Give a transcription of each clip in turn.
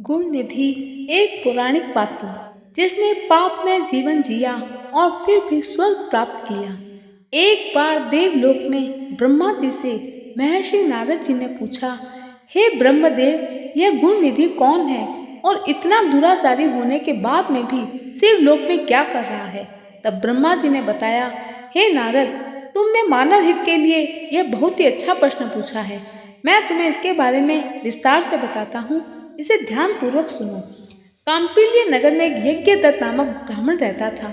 गुण निधि एक पौराणिक पात्र जिसने पाप में जीवन जिया और फिर भी स्वर्ग प्राप्त किया। एक बार देवलोक में ब्रह्मा जी से महर्षि नारद जी ने पूछा, हे ब्रह्मदेव, यह गुण निधि कौन है और इतना दुराचारी होने के बाद में भी शिवलोक में क्या कर रहा है। तब ब्रह्मा जी ने बताया, हे नारद, तुमने मानव हित के लिए यह बहुत ही अच्छा प्रश्न पूछा है। मैं तुम्हें इसके बारे में विस्तार से बताता हूँ, इसे ध्यान पूर्वक सुनो। कांपिल्य नगर में एक यज्ञदत्त नामक ब्राह्मण रहता था,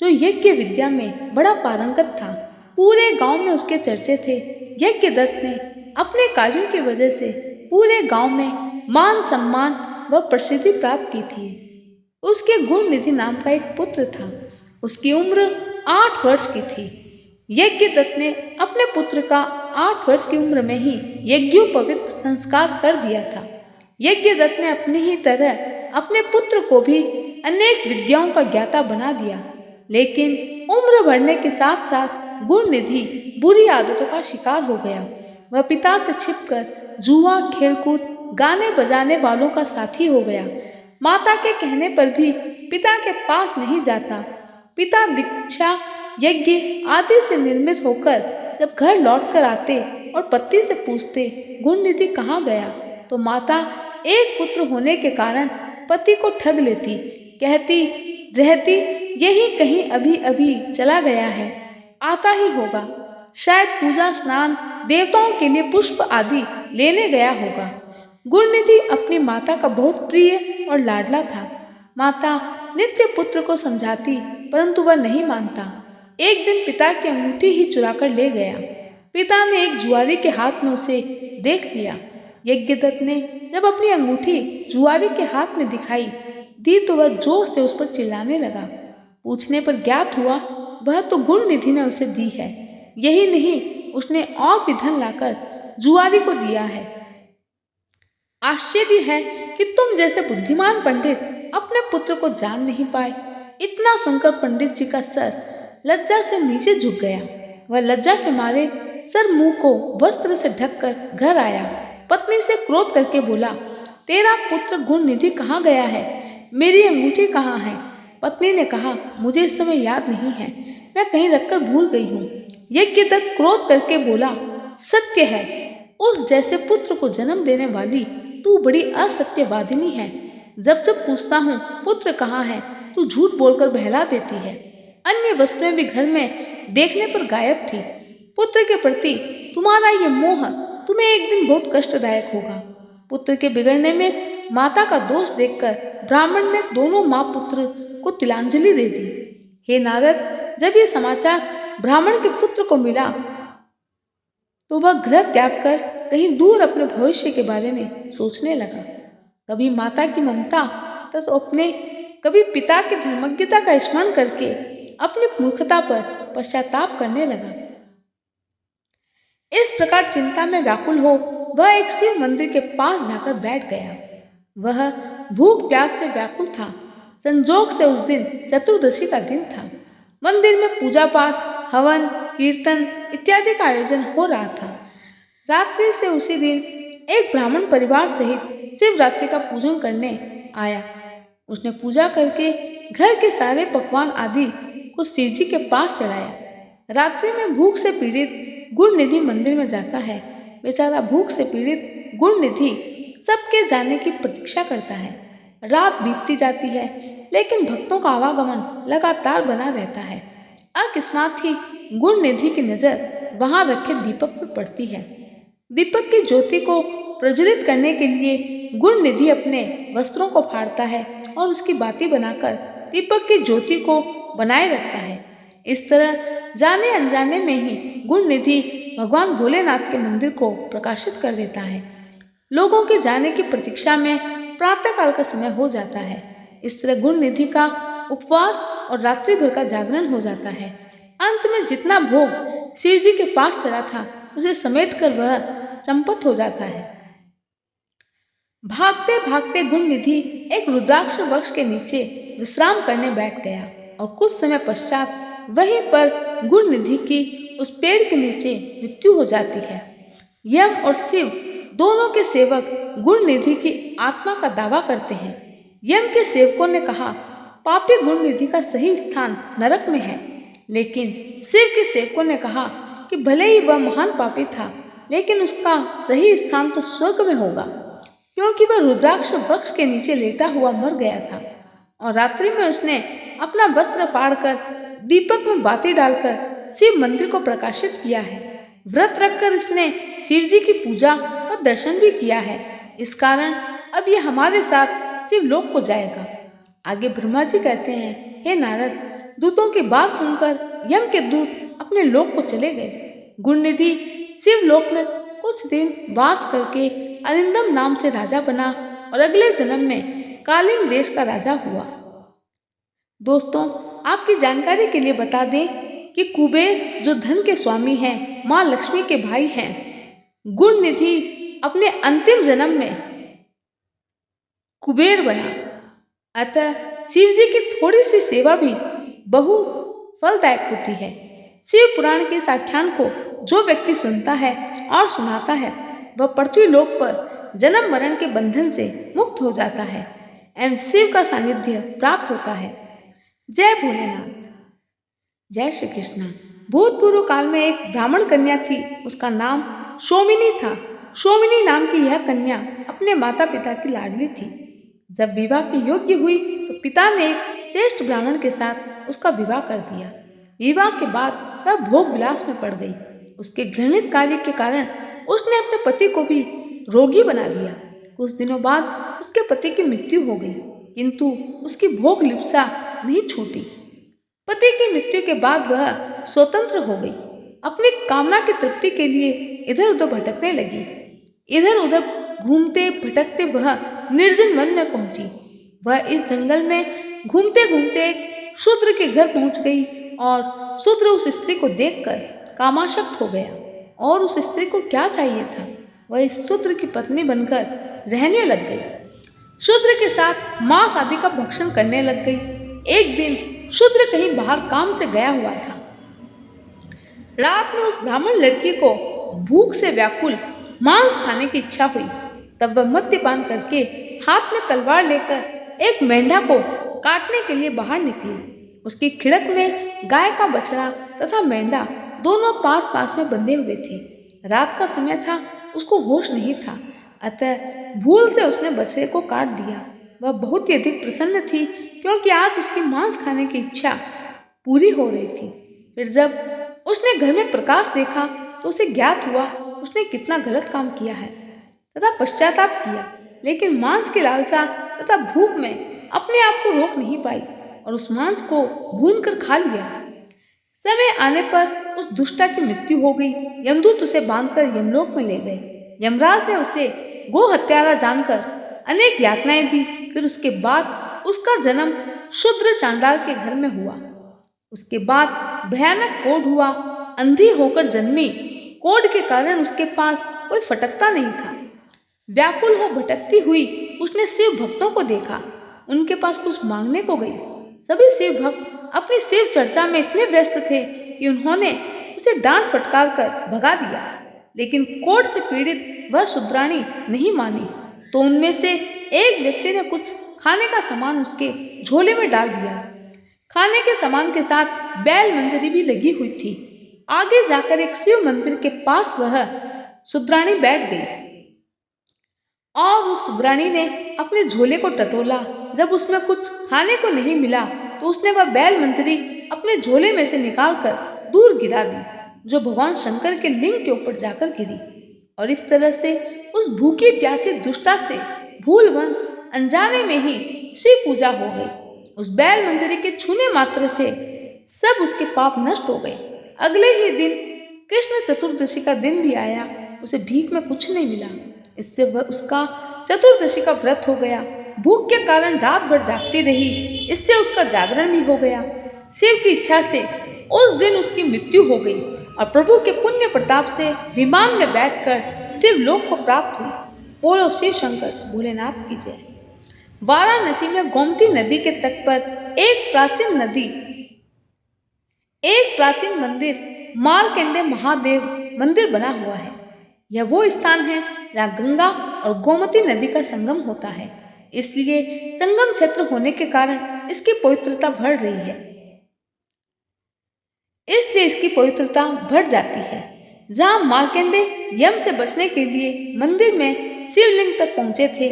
जो यज्ञ विद्या में बड़ा पारंगत था। पूरे गांव में उसके चर्चे थे। यज्ञदत्त ने अपने कार्यों की वजह से पूरे गांव में मान सम्मान व प्रसिद्धि प्राप्त की थी। उसके गुण निधि नाम का एक पुत्र था। उसकी उम्र 8 वर्ष की थी। यज्ञदत्त ने अपने पुत्र का 8 वर्ष की उम्र में ही यज्ञोपवीत संस्कार कर दिया था। यज्ञदत्त ने अपनी ही तरह अपने पुत्र को भी अनेक विद्याओं का ज्ञाता बना दिया, लेकिन उम्र बढ़ने के साथ साथ गुण निधि बुरी आदतों का शिकार हो गया। वह पिता से छिपकर जुआ, खेलकूद, गाने बजाने वालों का साथी हो गया। माता के कहने पर भी पिता के पास नहीं जाता। पिता दीक्षा, यज्ञ आदि से निर्मित होकर जब घर लौटकर आते और पति से पूछते, गुण निधि कहाँ गया, तो माता एक पुत्र होने के कारण पति को ठग लेती, कहती रहती, यही कहीं अभी अभी चला गया है, आता ही होगा, शायद पूजा, स्नान, देवताओं के लिए पुष्प आदि लेने गया होगा। गुणनिधि अपनी माता का बहुत प्रिय और लाडला था। माता नित्य पुत्र को समझाती, परंतु वह नहीं मानता। एक दिन पिता की अंगूठी ही चुराकर ले गया। पिता ने एक जुआरी के हाथ में उसे देख लिया। यज्ञदत्त ने जब अपनी अंगूठी जुआरी के हाथ में दिखाई दी तो वह जोर से उस पर चिल्लाने लगा। पूछने पर ज्ञात हुआ वह तो गुण निधि ने उसे दी है। यही नहीं, उसने और भी धन लाकर जुआरी को दिया है। आश्चर्य है कि तुम जैसे बुद्धिमान पंडित अपने पुत्र को जान नहीं पाए। इतना सुनकर पंडित जी का सर लज्जा से नीचे झुक गया। वह लज्जा के मारे सर मुंह को वस्त्र से ढककर घर आया। पत्नी से क्रोध करके बोला, तेरा पुत्र गुण निधि कहाँ गया है? मेरी अंगूठी कहाँ है? पत्नी ने कहा, मुझे इस समय याद नहीं है, मैं कहीं रखकर भूल गई हूँ। यज्ञदत्त क्रोध करके बोला, सत्य है, उस जैसे पुत्र को जन्म देने वाली तू बड़ी असत्यवादिनी है। जब जब पूछता हूँ पुत्र कहाँ है, तू झूठ बोलकर बहला देती है। अन्य वस्तुएं भी घर में देखने पर गायब थी। पुत्र के प्रति तुम्हारा ये मोह तुम्हें एक दिन बहुत कष्टदायक होगा। पुत्र के बिगड़ने में माता का दोष देखकर ब्राह्मण ने दोनों माँ पुत्र को तिलांजलि दे दी। हे नारद, जब ये समाचार ब्राह्मण के पुत्र को मिला तो वह गृह त्याग कर कहीं दूर अपने भविष्य के बारे में सोचने लगा। कभी माता की ममता तो कभी पिता की धर्मज्ञता का स्मरण करके अपनी मूर्खता पर पश्चाताप करने लगा। इस प्रकार चिंता में व्याकुल हो वह एक शिव मंदिर के पास जाकर बैठ गया। वह भूख प्यास से व्याकुल था। संजोग से उस दिन चतुर्दशी का दिन था। मंदिर में पूजा पाठ, हवन, कीर्तन इत्यादि का आयोजन हो रहा था। रात्रि से उसी दिन एक ब्राह्मण परिवार सहित शिवरात्रि का पूजन करने आया। उसने पूजा करके घर के सारे पकवान आदि को शिव जी के पास चढ़ाया। रात्रि में भूख से पीड़ित गुण निधि मंदिर में जाता है। बेचारा भूख से पीड़ित गुण निधि सबके जाने की प्रतीक्षा करता है। रात बीतती जाती है, लेकिन भक्तों का आवागमन लगातार बना रहता है। अकस्मात ही गुण निधि की नजर वहां रखे दीपक पर पड़ती है। दीपक की ज्योति को प्रज्वलित करने के लिए गुण निधि अपने वस्त्रों को फाड़ता है और उसकी बाती बनाकर दीपक की ज्योति को बनाए रखता है। इस तरह जाने अनजाने में ही गुण निधि भगवान भोलेनाथ के मंदिर को प्रकाशित कर देता है। लोगों के जाने की प्रतीक्षा में प्रातःकाल का समय हो जाता है। इस तरह गुण निधि का उपवास और रात्रि भर का जागरण हो जाता है। अंत में जितना भोग शिव जी के पास चढ़ा था उसे समेटकर वह चंपत हो जाता है। भागते भागते गुण निधि एक रुद्राक्ष वृक्ष के नीचे विश्राम करने बैठ गया और कुछ समय पश्चात वहीं पर गुण निधि की उस पेड़ के नीचे मृत्यु हो जाती है। यम और शिव दोनों के सेवक गुणनिधि की आत्मा का दावा करते हैं। यम के सेवकों ने कहा, पापी गुणनिधि का सही स्थान नरक में है। लेकिन शिव के सेवकों ने कहा कि भले ही वह महान पापी था, लेकिन उसका सही स्थान तो स्वर्ग में होगा, क्योंकि वह रुद्राक्ष वृक्ष के नीचे लेटा हुआ मर गया था और रात्रि में उसने अपना वस्त्र फाड़कर दीपक में बाती डालकर शिव मंदिर को प्रकाशित किया है। व्रत रखकर इसने शिव जी की पूजा और दर्शन भी किया है। इस कारण अब यह हमारे साथ शिवलोक को जाएगा। आगे ब्रह्मा जी कहते हैं, हे नारद, दूतों की बात सुनकर यम के दूत अपने लोक को चले गए। गुणनिधि शिवलोक में कुछ दिन वास करके अरिंदम नाम से राजा बना और अगले जन्म में कालिंग देश का राजा हुआ। दोस्तों, आपकी जानकारी के लिए बता दें कि कुबेर जो धन के स्वामी हैं, माँ लक्ष्मी के भाई हैं, गुणनिधि अपने अंतिम जन्म में कुबेर बना। अतः शिव जी की थोड़ी सी सेवा भी बहु फलदायक होती है। शिव पुराण के इस आख्यान को जो व्यक्ति सुनता है और सुनाता है, वह पृथ्वी लोक पर जन्म मरण के बंधन से मुक्त हो जाता है एवं शिव का सानिध्य प्राप्त होता है। जय भोलेनाथ। जय श्री कृष्ण। भूतपूर्व काल में एक ब्राह्मण कन्या थी, उसका नाम सोमिनी था। सोमिनी नाम की यह कन्या अपने माता पिता की लाडली थी। जब विवाह की योग्य हुई तो पिता ने एक श्रेष्ठ ब्राह्मण के साथ उसका विवाह कर दिया। विवाह के बाद वह भोग विलास में पड़ गई। उसके घृणित कार्य के कारण उसने अपने पति को भी रोगी बना दिया। कुछ दिनों बाद उसके पति की मृत्यु हो गई, किंतु उसकी भोग लिप्सा नहीं छूटी। पति की मृत्यु के बाद वह स्वतंत्र हो गई। अपनी कामना की तृप्ति के लिए इधर उधर भटकने लगी। इधर उधर घूमते भटकते वह निर्जन वन में पहुंची। वह इस जंगल में घूमते घूमते एक शूद्र के घर पहुंच गई और शूद्र उस स्त्री को देखकर कामासक्त हो गया। और उस स्त्री को क्या चाहिए था, वह इस शूद्र की पत्नी बनकर रहने लग गई। शूद्र के साथ मांस आदि का भक्षण करने लग गई। एक दिन शूद्र कहीं बाहर काम से गया हुआ था। रात में उस ब्राह्मण लड़की को भूख से व्याकुल मांस खाने की इच्छा हुई। तब वह मद्यपान करके हाथ में तलवार लेकर एक मेंढा को काटने के लिए बाहर निकली। उसकी खिड़क में गाय का बछड़ा तथा मेंढा दोनों पास पास में बंधे हुए थे। रात का समय था, उसको होश नहीं था, अतः भूल से उसने बछड़े को काट दिया। वह बहुत ही अधिक प्रसन्न थी, क्योंकि आज उसकी मांस खाने की इच्छा पूरी हो रही थी। फिर जब उसने घर में प्रकाश देखा तो उसे ज्ञात हुआ उसने कितना गलत काम किया है तथा पश्चाताप किया, लेकिन मांस की लालसा तथा भूख में अपने आप को रोक नहीं पाई और उस मांस को भूनकर खा लिया। समय आने पर उस दुष्टा की मृत्यु हो गई। यमदूत उसे बांधकर यमलोक में ले गए। यमराज ने उसे गो हत्यारा जानकर अनेक यातनाएं दी। फिर उसके बाद उसका जन्म शूद्र चांडाल के घर में हुआ। उसके बाद भयानक कोढ़ हुआ। अंधी होकर जन्मी, कोढ़ के कारण उसके पास कोई फटकता नहीं था। व्याकुल हो भटकती हुई उसने शिव भक्तों को देखा। उनके पास कुछ मांगने को गई। सभी शिव भक्त अपनी शिव चर्चा में इतने व्यस्त थे कि उन्होंने उसे डांट फटकार कर भगा दिया, लेकिन कोढ़ से पीड़ित वह शूद्राणी नहीं मानी। तो उनमें से एक व्यक्ति ने कुछ खाने का सामान उसके झोले में डाल दिया। खाने के सामान के साथ बैल मंजरी भी लगी हुई थी। आगे जाकर एक शिव मंदिर के पास वह शूद्राणी बैठ गई और उस शूद्राणी ने अपने झोले को टटोला। जब उसमें कुछ खाने को नहीं मिला तो उसने वह बैल मंजरी अपने झोले में से निकालकर दूर गिरा दी, जो भगवान शंकर के लिंग के ऊपर जाकर गिरी। और इस तरह से उस भूखी प्यासी दुष्टा से भूलवंश अनजाने में ही शिव पूजा हो गई। उस बैल मंजरी के छूने मात्र से सब उसके पाप नष्ट हो गए। अगले ही दिन कृष्ण चतुर्दशी का दिन भी आया। उसे भीख में कुछ नहीं मिला। इससे वह उसका चतुर्दशी का व्रत हो गया। भूख के कारण रात भर जागती रही, इससे उसका जागरण भी हो गया। शिव की इच्छा से उस दिन उसकी मृत्यु हो गई और प्रभु के पुण्य प्रताप से विमान में बैठकर शिवलोक को प्राप्त हुई। बोलो शिव शंकर भोलेनाथ की जय। वाराणसी में गोमती नदी के तट पर एक प्राचीन मंदिर मार्कंडेय महादेव मंदिर बना हुआ है। यह वो स्थान है जहाँ गंगा और गोमती नदी का संगम होता है। इसलिए संगम क्षेत्र होने के कारण इसकी पवित्रता बढ़ रही है। इसलिए इसकी पवित्रता बढ़ जाती है। जहाँ मार्कंडे यम से बचने के लिए मंदिर में शिवलिंग तक पहुंचे थे,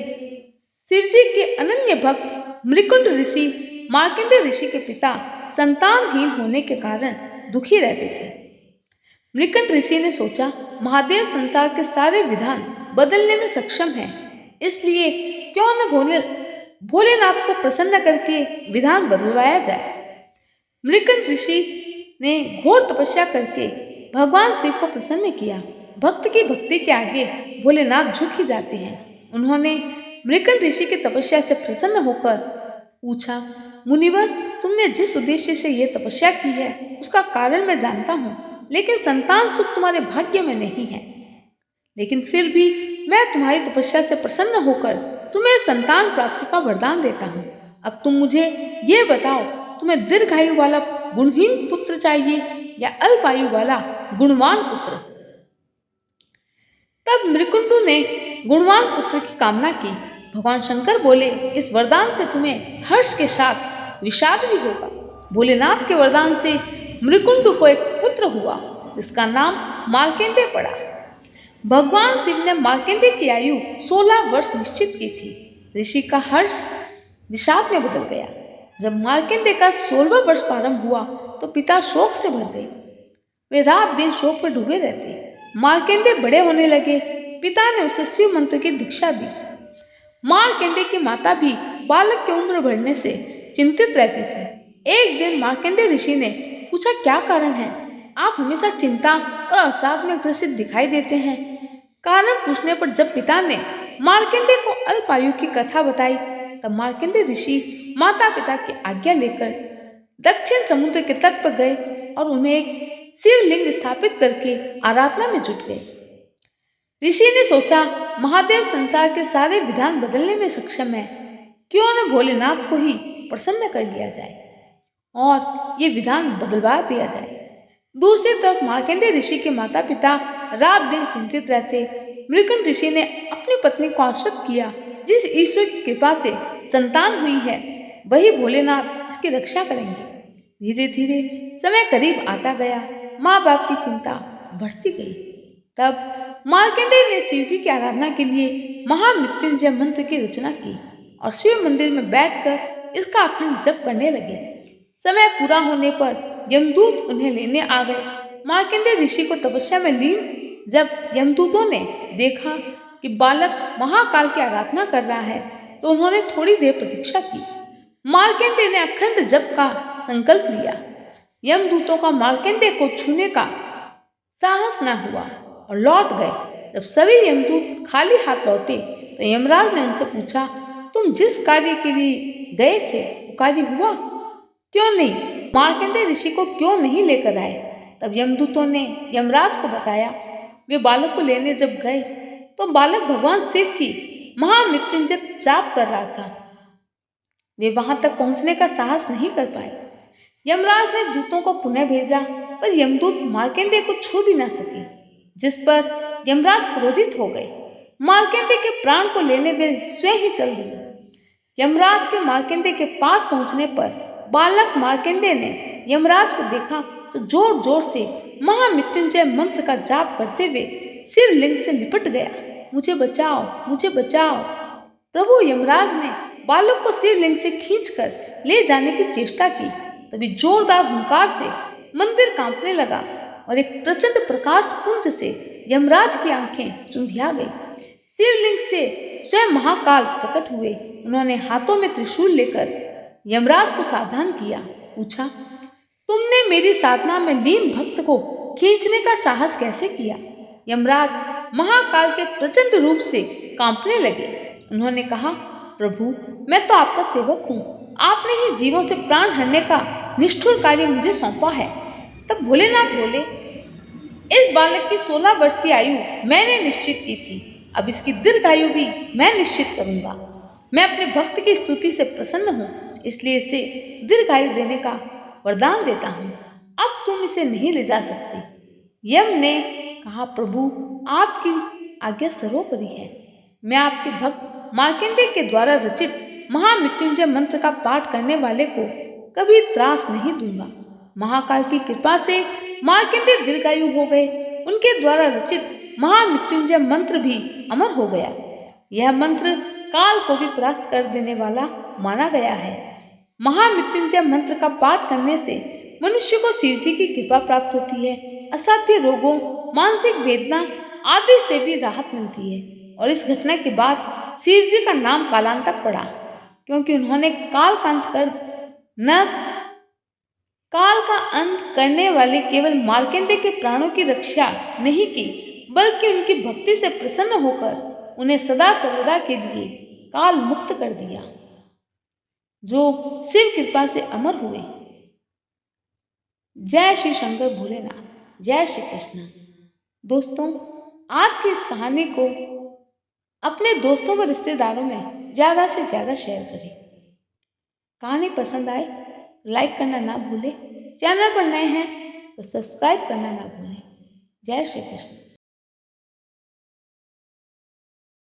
शिवजी के अनन्य भक्त मृकुंड ऋषि मार्कंडे ऋषि के पिता संतानहीन होने के कारण दुखी रहते थे। मृकुंड ऋषि ने सोचा, महादेव संसार के सारे विधान बदलने में सक्षम है, इसलिए क्यों न भोलेनाथ को प्रसन्न करके विधान बदलवाया जाए। मृकुंड ऋषि ने घोर तपस्या करके भगवान शिव को प्रसन्न किया। भक्त की भक्ति के आगे भोलेनाथ झुक ही जाते हैं। उन्होंने मृकुंड ऋषि की तपस्या से प्रसन्न होकर पूछा, मुनिवर, तुमने जिस उद्देश्य से यह तपस्या की है उसका कारण मैं जानता हूँ, लेकिन संतान सुख तुम्हारे भाग्य में नहीं है। लेकिन फिर भी मैं तुम्हारी तपस्या से प्रसन्न होकर तुम्हें संतान प्राप्ति का वरदान देता हूँ। अब तुम मुझे ये बताओ, तुम्हें दीर्घायु वाला गुणहीन पुत्र चाहिए या अल्पायु वाला गुणवान पुत्र? तब मृकुंडु ने गुणवान पुत्र की कामना की। भगवान शंकर बोले, इस वरदान से तुम्हें हर्ष के साथ विषाद भी होगा। भोलेनाथ के वरदान से मृकुंडु को एक पुत्र हुआ, जिसका नाम मार्कंडेय पड़ा। भगवान शिव ने मार्कंडेय की आयु 16 वर्ष निश्चित की थी। ऋषि का हर्ष विषाद में बदल गया। जब मार्कंडेय का 16वां वर्ष प्रारंभ हुआ तो पिता शोक से भर गए। वे रात दिन शोक में डूबे रहते। मार्कंडेय बड़े होने लगे। पिता ने उसे शिव मंत्र की दीक्षा दी। मार्कंडेय की माता भी बालक की उम्र बढ़ने से चिंतित रहती थी। एक दिन मार्कंडेय ऋषि ने पूछा, क्या कारण है? आप हमेशा चिंता और अवसाद में ग्रसित दिखाई देते हैं। कारण पूछने पर जब पिता ने मार्कंडेय को अल्पायु की कथा बताई, तब मार्कंडेय ऋषि माता पिता की आज्ञा लेकर दक्षिण समुद्र के तट पर गए और उन्हें एक शिवलिंग स्थापित करके आराधना में जुट गए। ऋषि ने सोचा, महादेव संसार के सारे विधान बदलने में सक्षम है, क्यों न भोलेनाथ को ही प्रसन्न कर लिया जाए और ये विधान बदलवा दिया जाए। दूसरी तरफ मार्कंडेय ऋषि के माता पिता रात दिन चिंतित रहते। मृकुंड ऋषि ने अपनी पत्नी को आश्वस्त किया, जिस ईश्वर की कृपा से संतान हुई है वही भोलेनाथ इसकी रक्षा करेंगे। धीरे धीरे समय करीब आता गया। माँ बाप की चिंता बढ़ती गई। तब मार्कंडेय ने शिवजी की आराधना के लिए महामृत्युंजय मंत्र की रचना की और शिव मंदिर में बैठकर इसका अखंड जप करने लगे। समय पूरा होने पर यमदूत उन्हें लेने आ गए। मार्कंडेय ऋषि को तपस्या में लीन जब यमदूतों ने देखा कि बालक महाकाल की आराधना कर रहा है, तो उन्होंने थोड़ी देर प्रतीक्षा की। मार्कंडेय ने अखंड जप का संकल्प लिया। यमदूतों का मार्कंडेय को छूने का साहस न हुआ और लौट गए। जब सभी यमदूत खाली हाथ लौटे तो यमराज ने उनसे पूछा, तुम जिस कार्य के लिए गए थे वो कार्य हुआ? क्यों नहीं? मार्कंडेय ऋषि को क्यों नहीं लेकर आए? तब यमदूतों ने यमराज को बताया। वे बालक को लेने जब गए तो बालक भगवान शिव की महामृत्युंजय जाप कर रहा था। वे वहां तक पहुंचने का साहस नहीं कर पाए। यमराज ने दूतों को पुनः भेजा, पर यमदूत मार्कंडेय को छू भी न सके, जिस पर यमराज क्रोधित हो गए। मार्कंडेय के प्राण को लेने वे स्वयं ही चल दिए। यमराज के मार्कंडेय के पास पहुंचने पर बालक मार्कंडेय ने यमराज को देखा तो जोर जोर से महामृत्युंजय मंत्र का जाप करते हुए शिवलिंग से लिपट गया। मुझे बचाओ, मुझे बचाओ। प्रभु यमराज ने बालक को शिवलिंग से खींचकर ले जाने की चेष्टा की। तभी जोरदार हुंकार से मंदिर कांपने लगा और एक प्रचंड प्रकाश पुंज से यमराज की आंखें चुंधिया गई। शिवलिंग से स्वयं महाकाल प्रकट हुए। उन्होंने हाथों में त्रिशूल लेकर यमराज को सावधान किया। पूछा, तुमने मेरी साधना में लीन भक्त को खींचने का साहस कैसे किया? यमराज महाकाल के प्रचंड रूप से कांपने लगे। उन्होंने कहा, प्रभु, मैं तो आपका सेवक हूँ। आपने ही जीवों से प्राण हरने का निष्ठुर कार्य मुझे सौंपा है। तब भोलेनाथ बोले, इस बालक की 16 वर्ष की आयु मैंने निश्चित की थी, अब इसकी दीर्घायु भी मैं निश्चित करूंगा। मैं अपने भक्त की स्तुति से प्रसन्न हूँ, इसलिए इसे दीर्घायु देने का वरदान देता हूँ। अब तुम इसे नहीं ले जा सकते। यम ने कहा, प्रभु, आपकी आज्ञा सर्वोपरि है। मैं आपके भक्त मार्कंडेय के द्वारा रचित महामृत्युंजय मंत्र का पाठ करने वाले को कभी त्रास नहीं दूंगा। महाकाल की कृपा से मार्कंडेय दीर्घायु हो गए। उनके द्वारा रचित महामृत्युंजय मंत्र भी अमर हो गया। यह मंत्र काल को भी परास्त कर देने वाला माना गया है। महामृत्युंजय मंत्र का पाठ करने से मनुष्य को शिव जी की कृपा प्राप्त होती है। असाध्य रोगों, मानसिक वेदना आदि से भी राहत मिलती है। और इस घटना के बाद शिव जी का नाम कालांतक पड़ा, क्योंकि उन्होंने काल का अंत करने वाले केवल मार्कंडेय के प्राणों की रक्षा नहीं की, बल्कि उनकी भक्ति से प्रसन्न होकर उन्हें सदा सर्वदा के लिए काल मुक्त कर दिया, जो शिव कृपा से अमर हुए। जय श्री शंकर भोलेनाथ, जय श्री कृष्ण। दोस्तों, आज की इस कहानी को अपने दोस्तों व रिश्तेदारों में ज़्यादा से ज़्यादा शेयर करें। कहानी पसंद आए लाइक करना ना भूलें। चैनल पर नए हैं तो सब्सक्राइब करना ना भूलें। जय श्री कृष्ण।